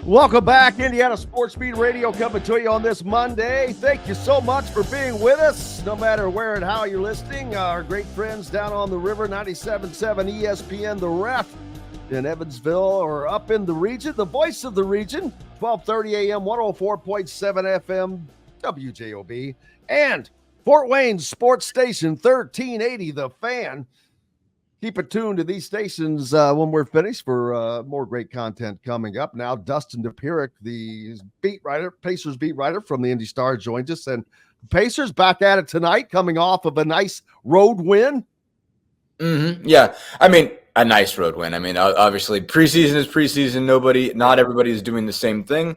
Welcome back, Indiana Sports Beat Radio, coming to you on this Monday. Thank you so much for being with us, no matter where and how you're listening. Our great friends down on the river, 97.7 ESPN, The Ref in Evansville, or up in the region, the voice of the region, 1230 AM, 104.7 FM, WJOB, and Fort Wayne Sports Station, 1380, The Fan. Keep it tuned to these stations when we're finished for more great content coming up. Now, Dustin Dopirak, the Pacers beat writer from the Indy Star, joins us. And Pacers back at it tonight, coming off of a nice road win. Mm-hmm. Yeah, I mean, a nice road win. I mean, obviously, preseason is preseason. Not everybody is doing the same thing.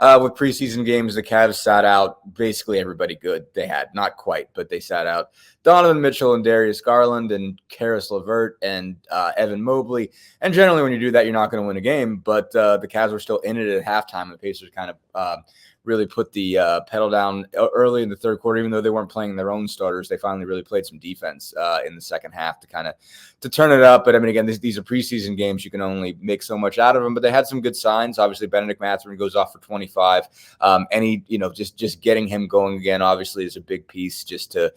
With preseason games, the Cavs sat out basically everybody good they had. Not quite, but they sat out Donovan Mitchell and Darius Garland and Karis LeVert and Evan Mobley. And generally, when you do that, you're not going to win a game. But the Cavs were still in it at halftime. The Pacers kind of really put the pedal down early in the third quarter, even though they weren't playing their own starters. They finally really played some defense in the second half to turn it up. But I mean, again, these are preseason games. You can only make so much out of them, but they had some good signs. Obviously, Benedict Mathurin goes off for 25. Just getting him going again, obviously, is a big piece just to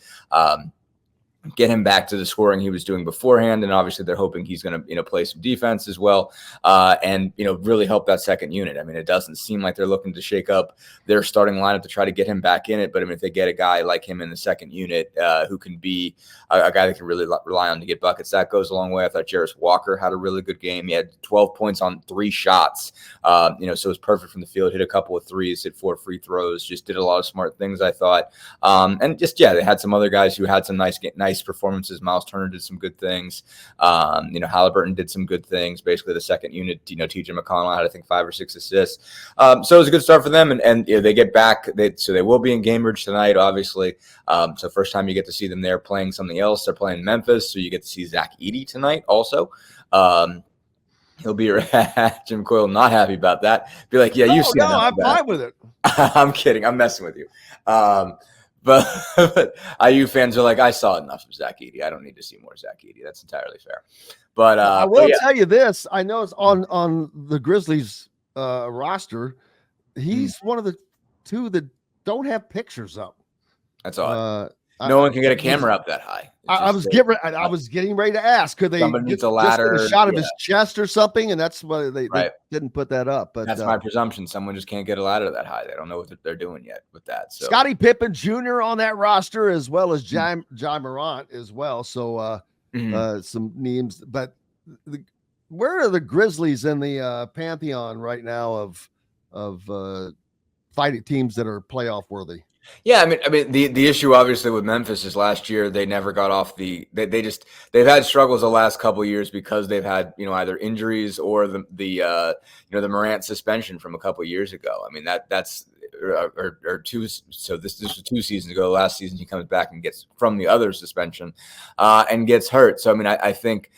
get him back to the scoring he was doing beforehand. And obviously they're hoping he's going to, play some defense as well. And really help that second unit. I mean, it doesn't seem like they're looking to shake up their starting lineup to try to get him back in it. But I mean, if they get a guy like him in the second unit, who can be a guy that can really rely on to get buckets, that goes a long way. I thought Jarris Walker had a really good game. He had 12 points on 3 shots. So it was perfect from the field, hit a couple of threes, hit 4 free throws, just did a lot of smart things, I thought. They had some other guys who had some nice performances. Miles Turner did some good things. Halliburton did some good things. Basically, the second unit, TJ McConnell had, I think, 5 or 6 assists. So it was a good start for them. And they get back. So they will be in Cambridge tonight, obviously. So first time you get to see them there playing something else. They're playing Memphis, so you get to see Zach Edey tonight also. He'll be Jim Coyle not happy about that. Be like, yeah, you see. No, I'm fine with it. I'm kidding. I'm messing with you. But IU fans are like, I saw enough of Zach Edey. I don't need to see more Zach Edey. That's entirely fair. But I will tell you this. I know it's on the Grizzlies roster. He's one of the 2 that don't have pictures up. That's odd. No one can get a camera up that high. I was getting ready to ask, could they get a ladder, a shot of his chest or something? And that's why they didn't put that up. But that's my presumption. Someone just can't get a ladder that high. They don't know what they're doing yet with that. So Scottie Pippen Jr. on that roster, as well as Ja Morant as well. So some names, but where are the Grizzlies in the pantheon right now of fighting teams that are playoff worthy? Yeah, I mean, the issue obviously with Memphis is last year they never got off they've had struggles the last couple of years because they've had either injuries or the Morant suspension from a couple of years ago. I mean that's or 2. So this was 2 seasons ago. Last season he comes back and gets from the other suspension and gets hurt. So I mean I think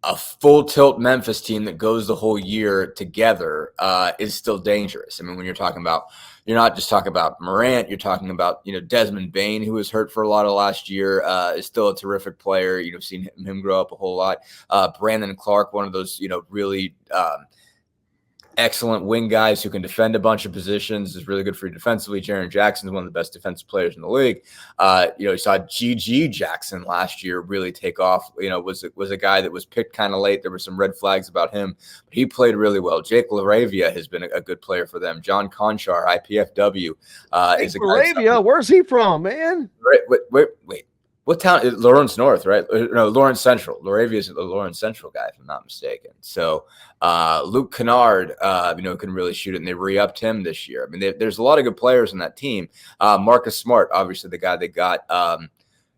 a full tilt Memphis team that goes the whole year together is still dangerous. I mean, when you're not just talking about Morant, you're talking about, Desmond Bane, who was hurt for a lot of last year, is still a terrific player. You've seen him grow up a whole lot. Brandon Clark, one of those, really excellent wing guys who can defend a bunch of positions, is really good for you defensively. Jaren Jackson is one of the best defensive players in the league. You saw GG Jackson last year really take off. Was a guy that was picked kind of late. There were some red flags about him, but he played really well. Jake LaRavia has been a good player for them. John Conchar, IPFW, is a guy. LaRavia, where's he from, man? Wait. What town? Lawrence North, right? No, Lawrence Central. LaRavia is the Lawrence Central guy, if I'm not mistaken. So Luke Kennard, can really shoot it, and they re-upped him this year. I mean, there's a lot of good players in that team. Marcus Smart, obviously the guy they got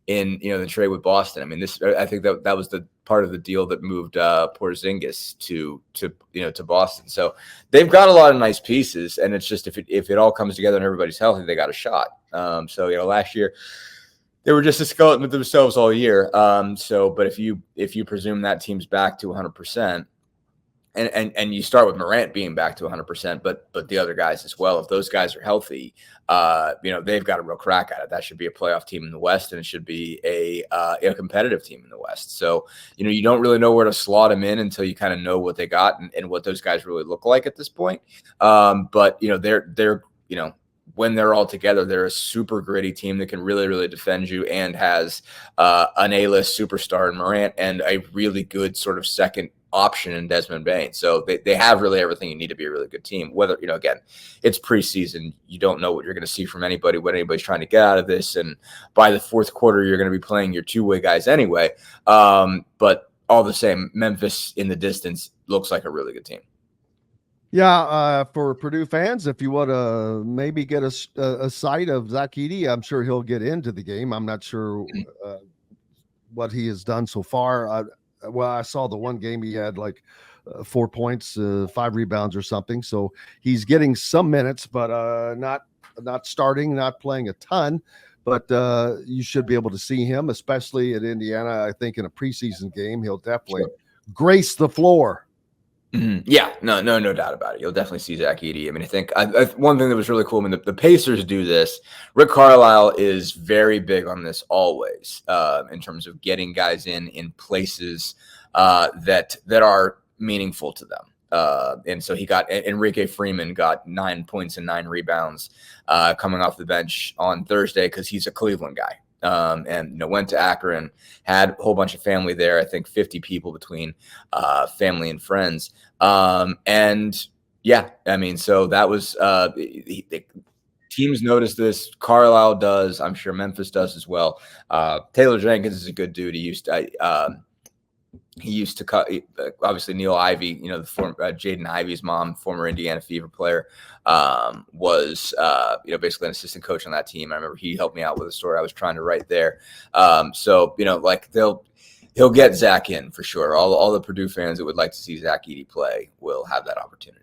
in the trade with Boston. I mean, I think that was the part of the deal that moved Porzingis to Boston. So they've got a lot of nice pieces, and it's just if it all comes together and everybody's healthy, they got a shot. Last year they were just a skeleton with themselves all year. But if you presume that team's back to 100%, And you start with Morant being back to 100%, but the other guys as well. If those guys are healthy, they've got a real crack at it. That should be a playoff team in the West, and it should be a competitive team in the West. So, you don't really know where to slot them in until you kind of know what they got and what those guys really look like at this point. But they're when they're all together, they're a super gritty team that can really, really defend you and has an A-list superstar in Morant and a really good sort of second option in Desmond Bane. So they have really everything you need to be a really good team. Whether, again, it's preseason, you don't know what you're going to see from anybody, what anybody's trying to get out of this. And by the fourth quarter, you're going to be playing your two-way guys anyway. But all the same, Memphis in the distance looks like a really good team. Yeah, for Purdue fans, if you want to maybe get a sight of Zach Edey, I'm sure he'll get into the game. I'm not sure what he has done so far. I saw the one game he had like 4 points, 5 rebounds or something. So he's getting some minutes, but not starting, not playing a ton. But you should be able to see him, especially at Indiana. I think in a preseason game, he'll definitely grace the floor. Mm-hmm. Yeah, no doubt about it. You'll definitely see Zach Edey. I mean, I think one thing that was really cool, I mean, the Pacers do this. Rick Carlisle is very big on this always, in terms of getting guys in places that are meaningful to them. And so he got Enrique Freeman got 9 points and 9 rebounds coming off the bench on Thursday because he's a Cleveland guy. And went to Akron, had a whole bunch of family there. I think 50 people between family and friends. And yeah, I mean, so that was teams notice this. Carlisle does. I'm sure Memphis does as well. Taylor Jenkins is a good dude. He used to cut, obviously Neil Ivey, the former Jaden Ivey's mom, former Indiana Fever player, was basically an assistant coach on that team. I remember he helped me out with a story I was trying to write there. So he'll get Zach in for sure. All the Purdue fans that would like to see Zach Edey play will have that opportunity.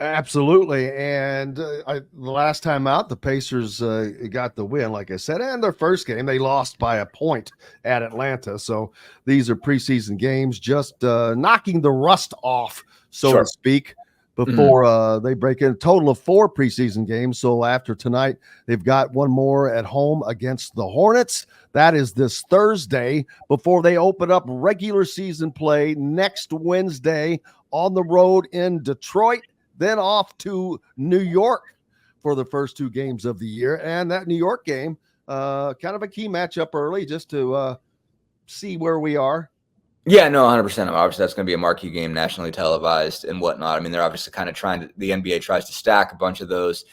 Absolutely. And the last time out, the Pacers got the win, like I said, and their first game, they lost by a point at Atlanta. So these are preseason games, just knocking the rust off, so to speak, before they break in. A total of 4 preseason games. So after tonight, they've got one more at home against the Hornets. That is this Thursday before they open up regular season play next Wednesday on the road in Detroit. Then off to New York for the first 2 games of the year. And that New York game, kind of a key matchup early just to see where we are. Yeah, no, 100%. Obviously, that's going to be a marquee game, nationally televised and whatnot. I mean, they're obviously kind of the NBA tries to stack a bunch of those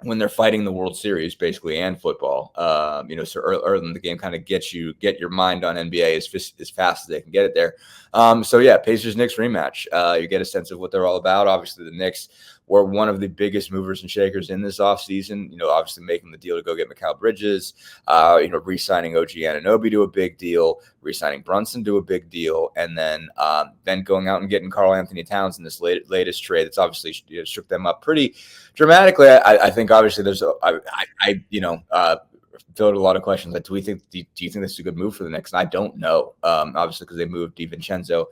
when they're fighting the World Series, basically, and football. So early in the game kind of get your mind on NBA as fast as they can get it there. Pacers-Knicks rematch. You get a sense of what they're all about. Obviously, the Knicks were one of the biggest movers and shakers in this offseason, obviously making the deal to go get Mikal Bridges, re-signing OG Anunoby to a big deal, re-signing Brunson to a big deal, and then going out and getting Karl Anthony Towns in this latest trade that's obviously shook them up pretty dramatically. I think obviously there's filled a lot of questions. Like, do you think this is a good move for the Knicks? And I don't know. Obviously, because they moved DiVincenzo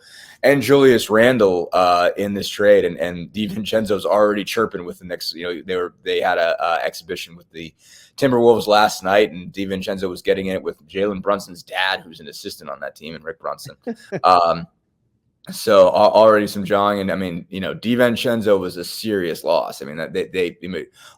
and Julius Randle in this trade, and DiVincenzo's already chirping with the Knicks. They had a exhibition with the Timberwolves last night, and DiVincenzo was getting in it with Jalen Brunson's dad, who's an assistant on that team, and Rick Brunson. So already some jawing, and I mean, DiVincenzo was a serious loss. I mean, they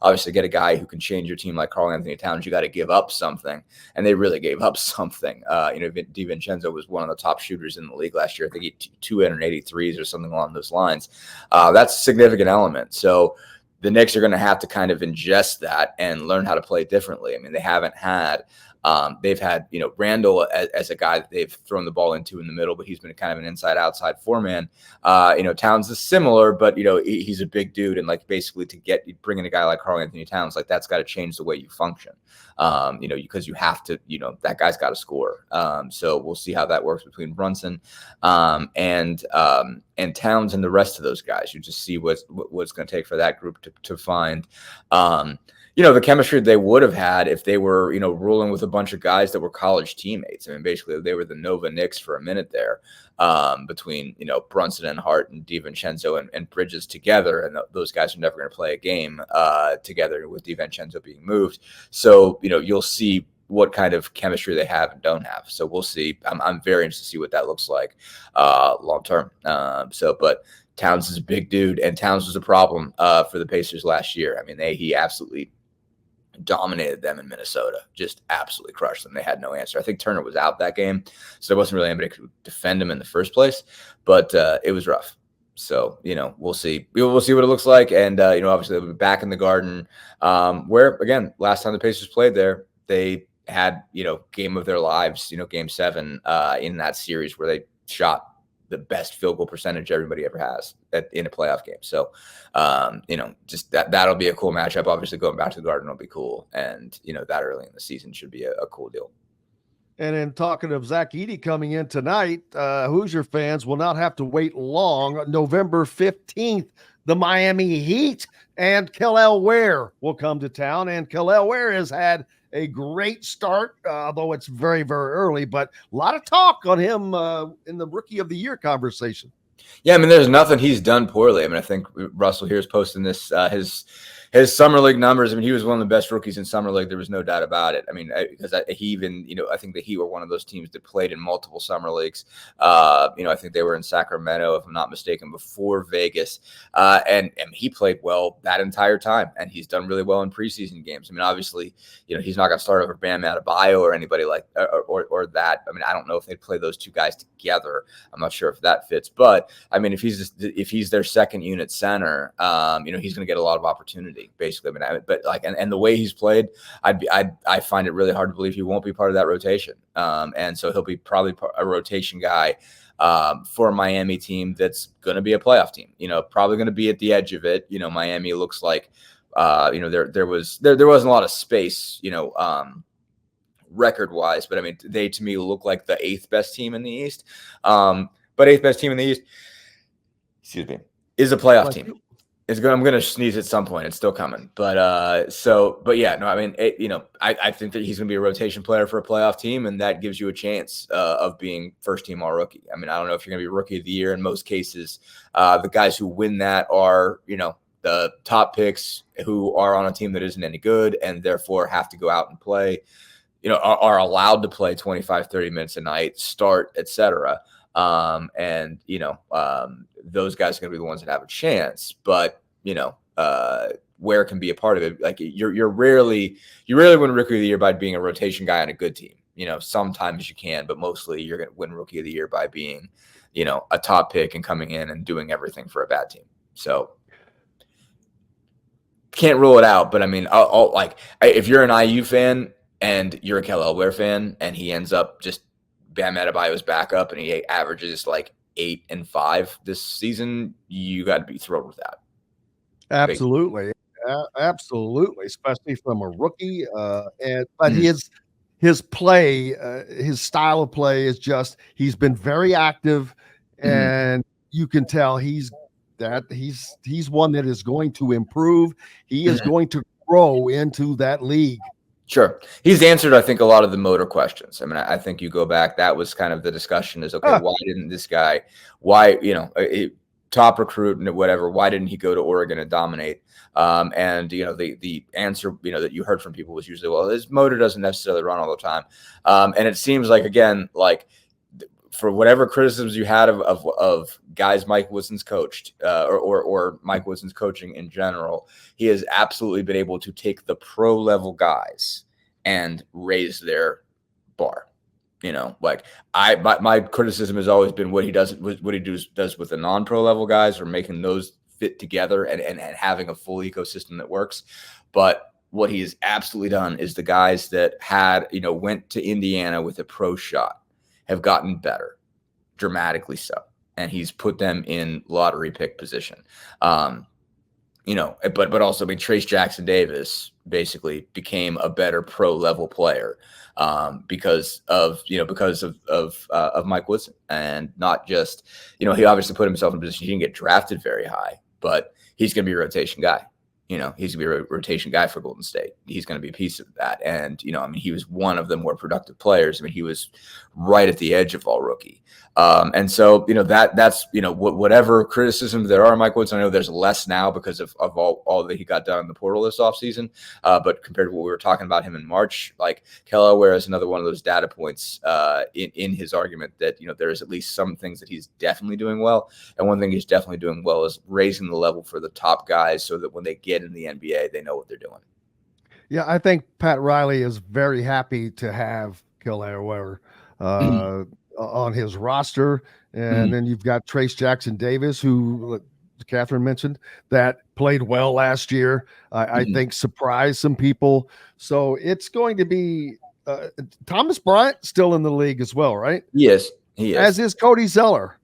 obviously get a guy who can change your team like Karl Anthony Towns. You got to give up something, and they really gave up something. DiVincenzo was one of the top shooters in the league last year. I think he had 283s or something along those lines. That's a significant element. So the Knicks are going to have to kind of ingest that and learn how to play differently. I mean, they haven't had. They've had, Randall as a guy that they've thrown the ball into in the middle, but he's been kind of an inside-outside 4-man. Towns is similar, but, he's a big dude. And, basically to bring in a guy like Karl Anthony Towns, that's got to change the way you function, because you have to, that guy's got to score. So we'll see how that works between Brunson and Towns and the rest of those guys. You just see what's going to take for that group to find, the chemistry they would have had if they were, rolling with a bunch of guys that were college teammates. I mean, basically, they were the Nova Knicks for a minute there, between, Brunson and Hart and DiVincenzo and Bridges together. And those guys are never going to play a game together with DiVincenzo being moved. So, you'll see what kind of chemistry they have and don't have. So we'll see. I'm very interested to see what that looks like long term. But Towns is a big dude, and Towns was a problem for the Pacers last year. I mean, he absolutely dominated them in Minnesota, just absolutely crushed them. They had no answer. I think Turner was out that game, so there wasn't really anybody who could defend him in the first place, but it was rough. So, we'll see. We'll see what it looks like. And, obviously they'll be back in the Garden, where, again, last time the Pacers played there, they had, game of their lives, game 7 in that series where they shot the best field goal percentage everybody ever has in a playoff game. So, just that'll be a cool matchup. Obviously, going back to the Garden will be cool. And, that early in the season should be a cool deal. And in talking of Zach Edey coming in tonight, Hoosier fans will not have to wait long. November 15th, the Miami Heat and Kel'el Ware will come to town. And Kel'el Ware has had a great start, although it's very, very early, but a lot of talk on him in the Rookie of the Year conversation. Yeah, I mean, there's nothing he's done poorly. I mean, I think Russell here is posting this, his summer league numbers. I mean, he was one of the best rookies in summer league. There was no doubt about it. I mean, because he even, I think that he were one of those teams that played in multiple summer leagues. I think they were in Sacramento, if I'm not mistaken, before Vegas. And he played well that entire time, and he's done really well in preseason games. I mean, obviously, he's not going to start over Bam Adebayo or anybody like or that. I mean, I don't know if they'd play those two guys together. I'm not sure if that fits, but I mean, if he's their second unit center, he's going to get a lot of opportunity. Basically, but like, and the way he's played, I find it really hard to believe he won't be part of that rotation. And so he'll be probably a rotation guy for a Miami team that's going to be a playoff team. Probably going to be at the edge of it. Miami looks like, there wasn't a lot of space. Record wise, but I mean, they to me look like the 8th best team in the East. But 8th best team in the East, excuse me, is a playoff team. I'm going to sneeze at some point. It's still coming. But yeah, no, I mean, I think that he's going to be a rotation player for a playoff team, and that gives you a chance of being first team all rookie. I mean, I don't know if you're going to be rookie of the year. In most cases, the guys who win that are, the top picks who are on a team that isn't any good and therefore have to go out and play, are allowed to play 25, 30 minutes a night, start, etc. Those guys are going to be the ones that have a chance, but Ware can be a part of it. Like you rarely win Rookie of the Year by being a rotation guy on a good team. Sometimes you can, but mostly you're going to win Rookie of the Year by being, a top pick and coming in and doing everything for a bad team. So can't rule it out, but I mean, if you're an IU fan and you're a Kel'el Ware fan and he ends up just Bam Adebayo's backup and he averages like 8 and 5 this season, you got to be thrilled with that. Absolutely. Absolutely. Especially from a rookie. But his play, his style of play is just, he's been very active, and you can tell he's one that is going to improve. He is going to grow into that league. Sure. He's answered, I think, a lot of the motor questions. I mean, I think you go back, that was kind of the discussion is, okay, why didn't this guy, top recruit and whatever, why didn't he go to Oregon and dominate? The answer, that you heard from people was usually, well, his motor doesn't necessarily run all the time. And it seems like, again, like for whatever criticisms you had of guys Mike Woodson's coached or Mike Woodson's coaching in general, he has absolutely been able to take the pro level guys and raise their bar. My criticism has always been what he does with the non-pro level guys, or making those fit together and having a full ecosystem that works. But what he has absolutely done is the guys that went to Indiana with a pro shot have gotten better, dramatically so. And he's put them in lottery pick position. But also, I mean, Trayce Jackson-Davis basically became a better pro level player because of Mike Woodson, and not just, he obviously put himself in a position. He didn't get drafted very high, but he's going to be a rotation guy. he's going to be a rotation guy for Golden State. He's going to be a piece of that. And, he was one of the more productive players. He was right at the edge of all rookie. And so, that's whatever criticism there are, Mike Woods, I know there's less now because of all that he got done in the portal this offseason. But compared to what we were talking about him in March, like Kelleher is another one of those data points in his argument that, there is at least some things that he's definitely doing well. And one thing he's definitely doing well is raising the level for the top guys so that when they get in the NBA, they know what they're doing. Yeah, I think Pat Riley is very happy to have Kelleher on his roster. And then you've got Trayce Jackson-Davis, who Catherine mentioned, that played well last year. I think surprised some people. So it's going to be Thomas Bryant still in the league as well, right? Yes, he is. As is Cody Zeller.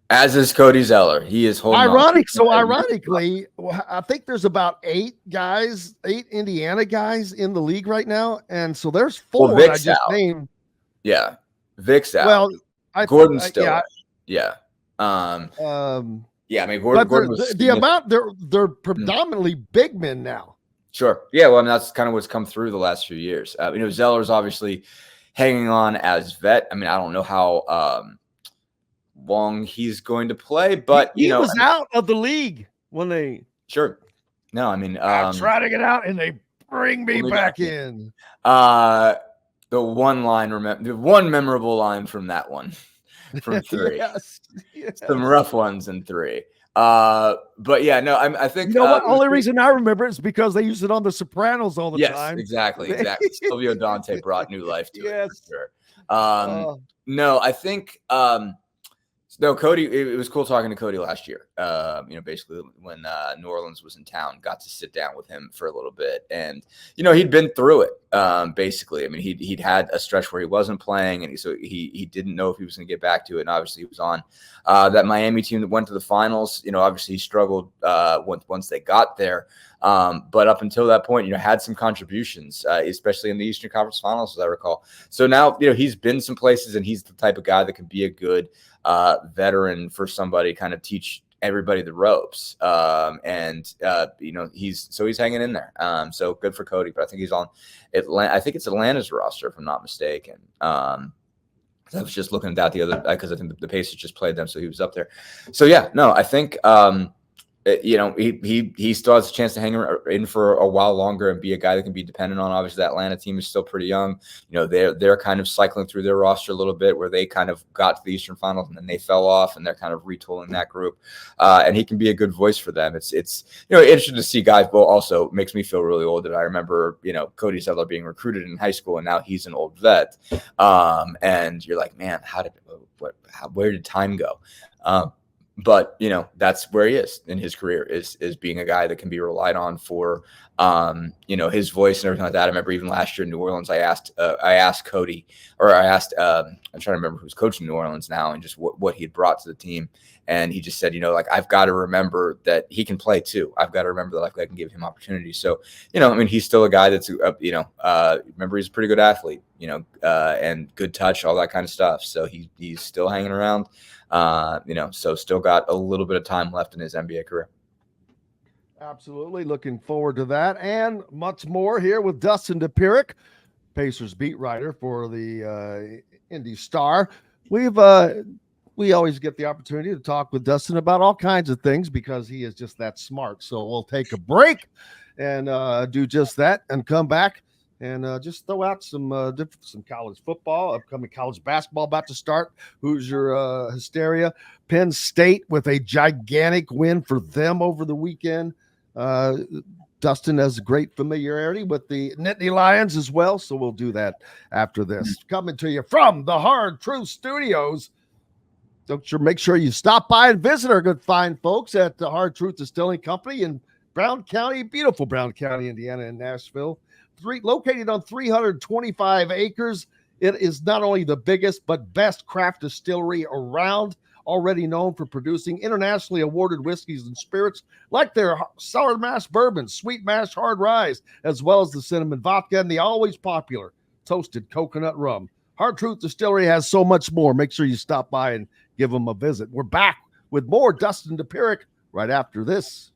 He is holding Ironically, I think there's about 8 Indiana guys in the league right now. And so there's 4 I just named. Yeah. Vic's out. Well, Gordon's still. Yeah. Gordon was they're predominantly big men now. Sure. Yeah. Well, that's kind of what's come through the last few years. Zeller's obviously hanging on as vet. I don't know how long he's going to play, but he was out of the league when they. Sure. No, I try to get out and they bring me back in. The one memorable line from that one, from 3. Yes. Some rough ones in 3. But yeah, no, I think what? Only reason I remember it is because they use it on The Sopranos all the time. Yes, exactly. Silvio Dante brought new life to it for sure. No, I think no, Cody. It was cool talking to Cody last year. Basically when New Orleans was in town, got to sit down with him for a little bit, and he'd been through it. Basically, he'd had a stretch where he wasn't playing, and so he didn't know if he was going to get back to it. And obviously, he was on that Miami team that went to the finals. Obviously, he struggled once they got there. But up until that point, had some contributions, especially in the Eastern Conference Finals, as I recall. So now, he's been some places, and he's the type of guy that can be a good veteran for somebody, kind of teach everybody the ropes. He's hanging in there. So good for Cody, but I think he's on Atlanta. I think it's Atlanta's roster, if I'm not mistaken. I was just looking at that the other, because I think the Pacers just played them, so he was up there. So yeah, no, I think he still has a chance to hang in for a while longer and be a guy that can be dependent on. Obviously, that Atlanta team is still pretty young. They're kind of cycling through their roster a little bit, where they kind of got to the Eastern Finals and then they fell off, and they're kind of retooling that group. And he can be a good voice for them. It's interesting to see guys. But also makes me feel really old that I remember Cody Zeller being recruited in high school, and now he's an old vet. And you're like, man, where did time go? But that's where he is in his career, is being a guy that can be relied on for his voice and everything like that. I remember even last year in New Orleans, I asked Cody, or I asked I'm trying to remember who's coaching New Orleans now, and just what he had brought to the team. And he just said, I've got to remember that he can play too. I've got to remember that I can give him opportunities. So, he's still a guy that's, remember, he's a pretty good athlete, and good touch, all that kind of stuff. So he's still hanging around, so still got a little bit of time left in his NBA career. Absolutely. Looking forward to that and much more here with Dustin Dopirak, Pacers beat writer for the Indy Star. We always get the opportunity to talk with Dustin about all kinds of things because he is just that smart. So we'll take a break and do just that and come back and just throw out some college football, upcoming college basketball about to start. Hoosier hysteria. Penn State with a gigantic win for them over the weekend. Dustin has a great familiarity with the Nittany Lions as well, so we'll do that after this. Coming to you from the Hard Truth Studios. Make sure you stop by and visit our good fine folks at the Hard Truth Distilling Company in Brown County, beautiful Brown County, Indiana, in Nashville. Located on 325 acres, it is not only the biggest but best craft distillery around, already known for producing internationally awarded whiskeys and spirits like their sour mash bourbon, sweet mash hard rye, as well as the cinnamon vodka and the always popular toasted coconut rum. Hard Truth Distillery has so much more. Make sure you stop by and give them a visit. We're back with more Dustin Dopirak right after this.